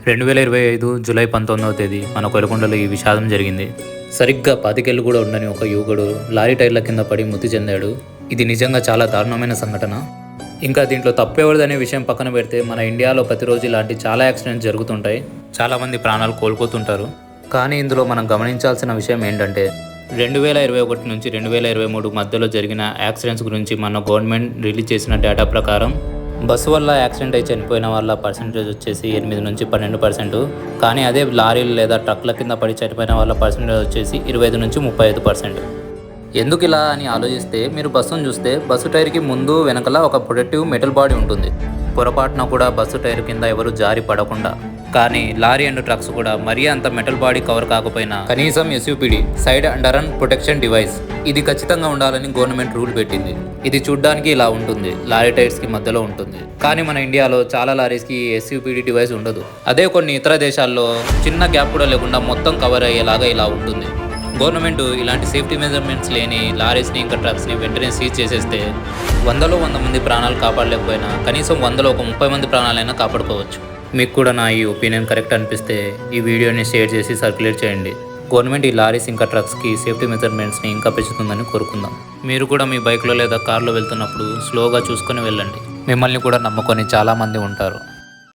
2025 July 19వ తేదీ మన కొలకొండలో ఈ విషాదం జరిగింది. సరిగ్గా 25 ఏళ్ళు కూడా ఉండని ఒక యువకుడు లారీ టైర్ల కింద పడి మృతి చెందాడు. ఇది నిజంగా చాలా దారుణమైన సంఘటన. ఇంకా దీంట్లో తప్పెవరిదనే విషయం పక్కన పెడితే మన ఇండియాలో ప్రతిరోజు ఇలాంటి చాలా యాక్సిడెంట్స్ జరుగుతుంటాయి. చాలామంది ప్రాణాలు కోల్పోతుంటారు. కానీ ఇందులో మనం గమనించాల్సిన విషయం ఏంటంటే 2021 నుంచి 2023 మధ్యలో జరిగిన యాక్సిడెంట్స్ గురించి మన గవర్నమెంట్ రిలీజ్ చేసిన డేటా ప్రకారం బస్సు వల్ల యాక్సిడెంట్ అయి చనిపోయిన వాళ్ళ పర్సెంటేజ్ వచ్చేసి 8 నుంచి 12%. కానీ అదే లారీలు లేదా ట్రక్ల కింద పడి చనిపోయిన వాళ్ళ పర్సెంటేజ్ వచ్చేసి 25 నుంచి 35%. ఎందుకు ఇలా అని ఆలోచిస్తే మీరు బస్సును చూస్తే బస్సు టైర్కి ముందు వెనకల ఒక ప్రొటెక్టివ్ మెటల్ బాడీ ఉంటుంది. పొరపాటున కూడా బస్సు టైర్ కింద ఎవరు జారి పడకుండా. కానీ లారీ అండ్ ట్రక్స్ కూడా మరీ అంత మెటల్ బాడీ కవర్ కాకపోయినా కనీసం SUPD side under run protection device ఇది ఖచ్చితంగా ఉండాలని గవర్నమెంట్ రూల్ పెట్టింది. ఇది చూడ్డానికి ఇలా ఉంటుంది, లారీ టైర్స్ కి మధ్యలో ఉంటుంది. కానీ మన ఇండియాలో చాలా లారీస్ కి ఎస్యూపీడీ డివైస్ ఉండదు. అదే కొన్ని ఇతర దేశాల్లో చిన్న గ్యాప్ కూడా లేకుండా మొత్తం కవర్ అయ్యేలాగా ఇలా ఉంటుంది. గవర్నమెంట్ ఇలాంటి సేఫ్టీ మెజర్మెంట్స్ లేని లారీస్ని ఇంకా ట్రక్స్ని వెంటనే సీజ్ చేసేస్తే 100లో 100 మంది ప్రాణాలు కాపాడలేకపోయినా కనీసం 100లో ఒక 30 మంది ప్రాణాలైనా కాపాడుకోవచ్చు. మీకు కూడా నా ఈ ఒపీనియన్ కరెక్ట్ అనిపిస్తే ఈ వీడియోని షేర్ చేసి సర్క్యులేట్ చేయండి. గవర్నమెంట్ ఈ లారీస్ ఇంకా ట్రక్స్కి సేఫ్టీ మెజర్మెంట్స్ని ఇంకా పెంచుతుందని కోరుకుందాం. మీరు కూడా మీ బైక్లో లేదా కార్లో వెళ్తున్నప్పుడు స్లోగా చూసుకొని వెళ్ళండి. మిమ్మల్ని కూడా నమ్ముకొని చాలామంది ఉంటారు.